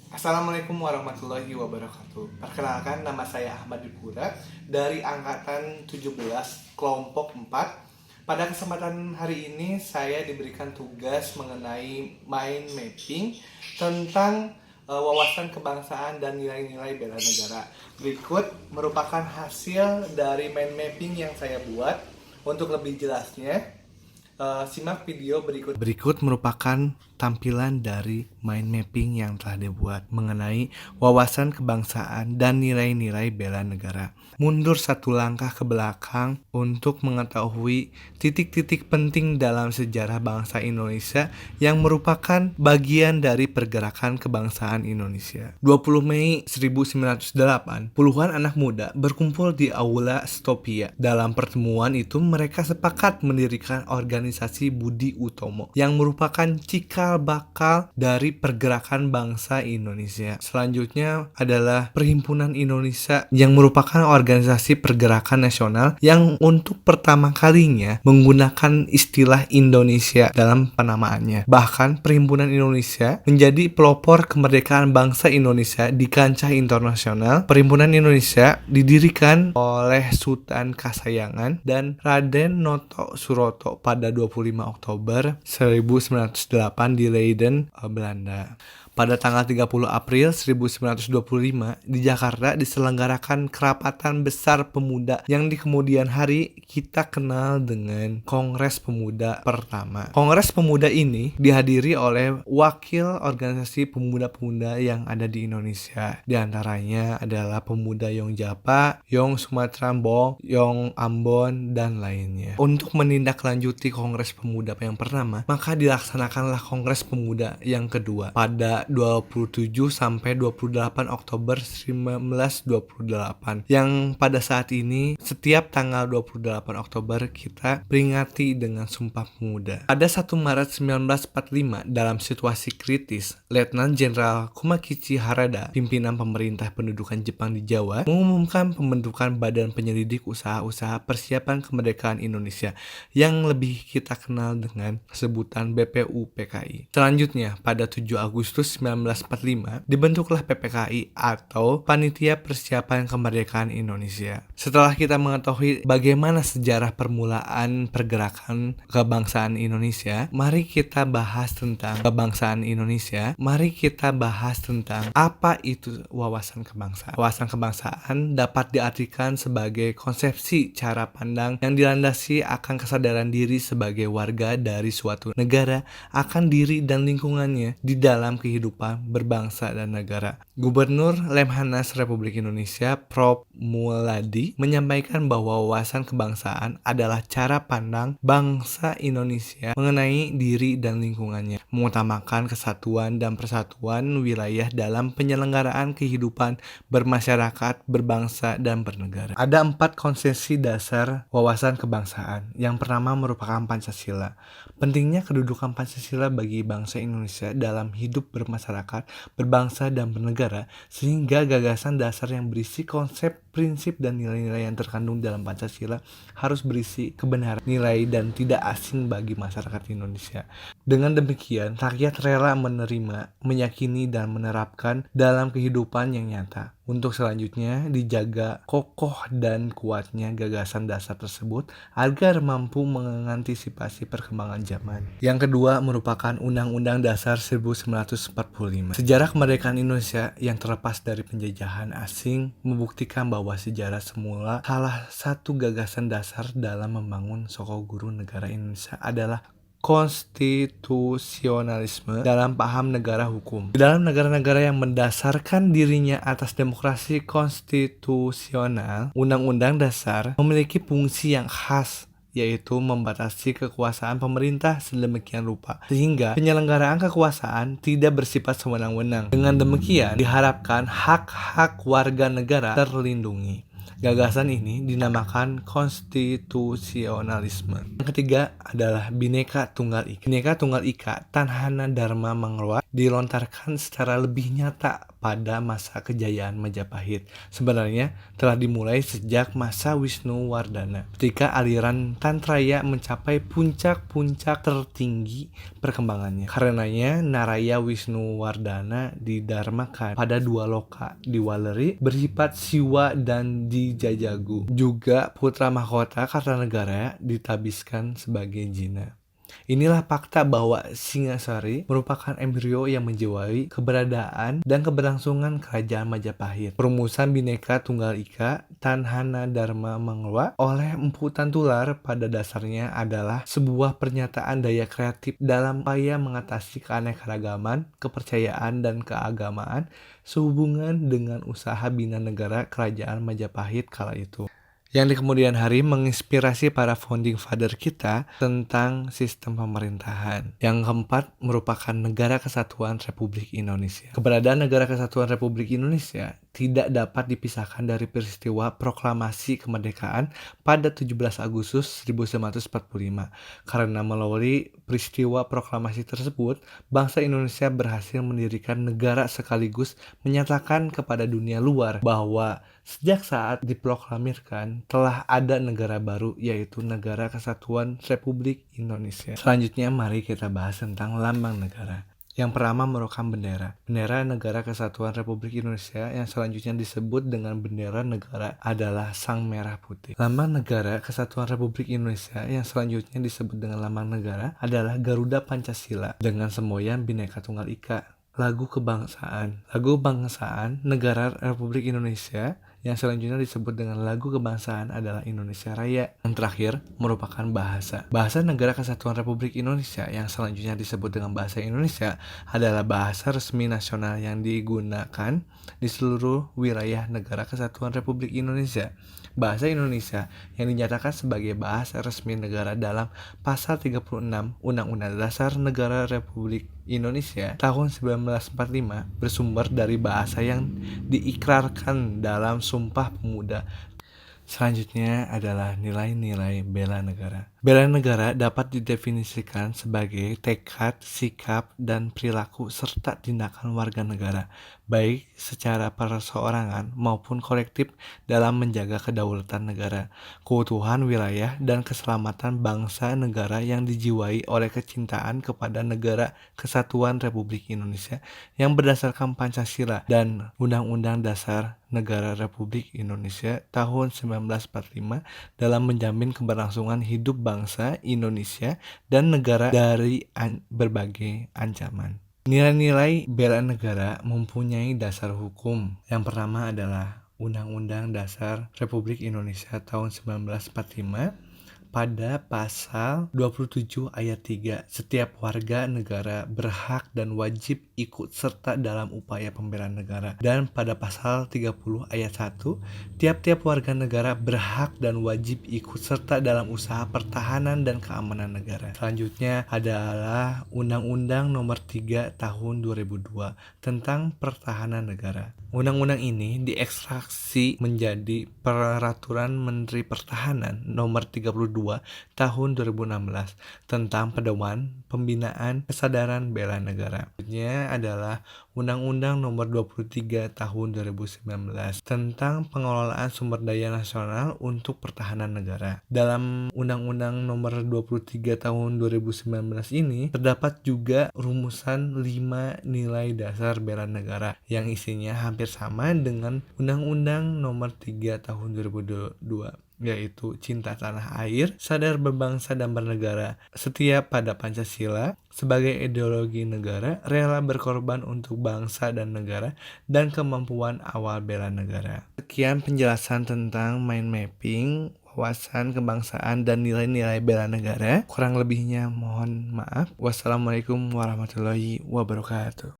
Assalamualaikum warahmatullahi wabarakatuh. Perkenalkan, nama saya Ahmad Dipura dari angkatan 17 kelompok 4. Pada kesempatan hari ini saya diberikan tugas mengenai mind mapping tentang wawasan kebangsaan dan nilai-nilai bela negara. Berikut merupakan hasil dari mind mapping yang saya buat. Untuk lebih jelasnya, simak video berikut. Berikut merupakan tampilan dari mind mapping yang telah dibuat mengenai wawasan kebangsaan dan nilai-nilai bela negara. Mundur satu langkah ke belakang untuk mengetahui titik-titik penting dalam sejarah bangsa Indonesia yang merupakan bagian dari pergerakan kebangsaan Indonesia. 20 Mei 1908, puluhan anak muda berkumpul di Aula Stopia. Dalam pertemuan itu mereka sepakat mendirikan organisasi Budi Utomo yang merupakan cikal bakal dari pergerakan bangsa Indonesia. Selanjutnya adalah Perhimpunan Indonesia yang merupakan organisasi pergerakan nasional yang untuk pertama kalinya menggunakan istilah Indonesia dalam penamaannya. Bahkan Perhimpunan Indonesia menjadi pelopor kemerdekaan bangsa Indonesia di kancah internasional. Perhimpunan Indonesia didirikan oleh Sultan Kasayangan dan Raden Noto Suroto pada 25 Oktober 1908 di Leiden, Belanda. Pada tanggal 30 April 1925 di Jakarta diselenggarakan Kerapatan Besar Pemuda yang di kemudian hari kita kenal dengan Kongres Pemuda pertama. Kongres Pemuda ini dihadiri oleh wakil organisasi pemuda-pemuda yang ada di Indonesia. Di antaranya adalah pemuda Yong Japa, Yong Sumatera Mbong, Yong Ambon, dan lainnya. Untuk menindaklanjuti Kongres Pemuda yang pertama, maka dilaksanakanlah Kongres Pemuda yang kedua pada 27 sampai 28 Oktober 1928 yang pada saat ini setiap tanggal 28 Oktober kita peringati dengan Sumpah Pemuda. Pada 1 Maret 1945 dalam situasi kritis, Letnan Jenderal Kumakichi Harada, pimpinan pemerintah pendudukan Jepang di Jawa, mengumumkan pembentukan Badan Penyelidik Usaha-usaha Persiapan Kemerdekaan Indonesia yang lebih kita kenal dengan sebutan BPUPKI. Selanjutnya, pada 7 Agustus 1945, dibentuklah PPKI atau Panitia Persiapan Kemerdekaan Indonesia. Setelah kita mengetahui bagaimana sejarah permulaan pergerakan kebangsaan Indonesia, mari kita bahas tentang kebangsaan Indonesia. Mari kita bahas tentang apa itu wawasan kebangsaan. Wawasan kebangsaan dapat diartikan sebagai konsepsi cara pandang yang dilandasi akan kesadaran diri sebagai warga dari suatu negara akan diri dan lingkungannya di dalam kehidupan berbangsa dan negara. Gubernur Lemhanas Republik Indonesia Prof. Muladi menyampaikan bahwa wawasan kebangsaan adalah cara pandang bangsa Indonesia mengenai diri dan lingkungannya, mengutamakan kesatuan dan persatuan wilayah dalam penyelenggaraan kehidupan bermasyarakat, berbangsa, dan bernegara. Ada 4 konsepsi dasar wawasan kebangsaan. Yang pertama merupakan Pancasila. Pentingnya kedudukan Pancasila bagi bangsa Indonesia dalam hidup bermasyarakat, berbangsa, dan bernegara, sehingga gagasan dasar yang berisi konsep, prinsip, dan nilai-nilai yang terkandung dalam Pancasila harus berisi kebenaran, nilai, dan tidak asing bagi masyarakat Indonesia. Dengan demikian, rakyat rela menerima, meyakini, dan menerapkan dalam kehidupan yang nyata. Untuk selanjutnya, dijaga kokoh dan kuatnya gagasan dasar tersebut agar mampu mengantisipasi perkembangan zaman. Yang kedua merupakan Undang-Undang Dasar 1945. Sejarah kemerdekaan Indonesia yang terlepas dari penjajahan asing membuktikan bahwa sejarah semula salah satu gagasan dasar dalam membangun soko guru negara Indonesia adalah konstitusionalisme dalam paham negara hukum. Di dalam negara-negara yang mendasarkan dirinya atas demokrasi konstitusional, Undang-Undang Dasar memiliki fungsi yang khas, yaitu membatasi kekuasaan pemerintah sedemikian rupa sehingga penyelenggaraan kekuasaan tidak bersifat sewenang-wenang. Dengan demikian, diharapkan hak-hak warga negara terlindungi. Gagasan ini dinamakan konstitusionalisme. Yang ketiga adalah Bhinneka Tunggal Ika. Bhinneka Tunggal Ika Tanhana Dharma Mangwa dilontarkan secara lebih nyata pada masa kejayaan Majapahit. Sebenarnya telah dimulai sejak masa Wisnuwardana, ketika aliran Tantraya mencapai puncak-puncak tertinggi perkembangannya. Karenanya Naraya Wisnuwardana didharmakan pada dua loka di Waleri bersifat Siwa dan di Jajagu. Juga putra mahkota Kartanegara ditabiskan sebagai Jina. Inilah fakta bahwa Singasari merupakan embrio yang menjiwai keberadaan dan keberlangsungan kerajaan Majapahit. Perumusan Bhinneka Tunggal Ika Tanhana Dharma Mangwa oleh Empu Tantular pada dasarnya adalah sebuah pernyataan daya kreatif dalam upaya mengatasi keanekaragaman, kepercayaan, dan keagamaan sehubungan dengan usaha bina negara kerajaan Majapahit kala itu, yang di kemudian hari menginspirasi para founding father kita tentang sistem pemerintahan. Yang keempat merupakan Negara Kesatuan Republik Indonesia. Keberadaan Negara Kesatuan Republik Indonesia tidak dapat dipisahkan dari peristiwa proklamasi kemerdekaan pada 17 Agustus 1945. Karena melalui peristiwa proklamasi tersebut, bangsa Indonesia berhasil mendirikan negara sekaligus menyatakan kepada dunia luar bahwa sejak saat diproklamirkan telah ada negara baru, yaitu Negara Kesatuan Republik Indonesia. Selanjutnya mari kita bahas tentang lambang negara. Yang pertama merupakan bendera. Bendera Negara Kesatuan Republik Indonesia yang selanjutnya disebut dengan bendera negara adalah Sang Merah Putih. Lambang Negara Kesatuan Republik Indonesia yang selanjutnya disebut dengan lambang negara adalah Garuda Pancasila dengan semboyan Bhinneka Tunggal Ika. Lagu kebangsaan. Lagu kebangsaan Negara Republik Indonesia yang selanjutnya disebut dengan lagu kebangsaan adalah Indonesia Raya. Yang terakhir merupakan bahasa. Bahasa Negara Kesatuan Republik Indonesia yang selanjutnya disebut dengan bahasa Indonesia adalah bahasa resmi nasional yang digunakan di seluruh wilayah Negara Kesatuan Republik Indonesia. Bahasa Indonesia yang dinyatakan sebagai bahasa resmi negara dalam Pasal 36 Undang-Undang Dasar Negara Republik Indonesia tahun 1945 bersumber dari bahasa yang diikrarkan dalam Sumpah Pemuda. Selanjutnya adalah nilai-nilai bela negara. Bela negara dapat didefinisikan sebagai tekad, sikap, dan perilaku serta tindakan warga negara, baik secara perseorangan maupun kolektif dalam menjaga kedaulatan negara, keutuhan wilayah, dan keselamatan bangsa negara yang dijiwai oleh kecintaan kepada Negara Kesatuan Republik Indonesia yang berdasarkan Pancasila dan Undang-Undang Dasar Negara Republik Indonesia tahun 1945 dalam menjamin keberlangsungan hidup bangsa Indonesia dan negara dari berbagai ancaman. Nilai-nilai bela negara mempunyai dasar hukum. Yang pertama adalah Undang-Undang Dasar Republik Indonesia tahun 1945. Pada pasal 27 ayat 3, setiap warga negara berhak dan wajib ikut serta dalam upaya pembelaan negara. Dan pada pasal 30 ayat 1, tiap-tiap warga negara berhak dan wajib ikut serta dalam usaha pertahanan dan keamanan negara. Selanjutnya adalah Undang-Undang Nomor 3 Tahun 2002 tentang Pertahanan Negara. Undang-undang ini diekstraksi menjadi Peraturan Menteri Pertahanan Nomor 32 Tahun 2016 tentang pedoman pembinaan kesadaran bela negara. Selanjutnya adalah Undang-Undang Nomor 23 Tahun 2019 tentang pengelolaan sumber daya nasional untuk pertahanan negara. Dalam Undang-Undang Nomor 23 Tahun 2019 ini terdapat juga rumusan 5 nilai dasar bela negara yang isinya hampir sama dengan Undang-Undang Nomor 3 Tahun 2002, yaitu cinta tanah air, sadar berbangsa dan bernegara, setia pada Pancasila sebagai ideologi negara, rela berkorban untuk bangsa dan negara, dan kemampuan awal bela negara. Sekian penjelasan tentang mind mapping, wawasan kebangsaan, dan nilai-nilai bela negara. Kurang lebihnya mohon maaf. Wassalamualaikum warahmatullahi wabarakatuh.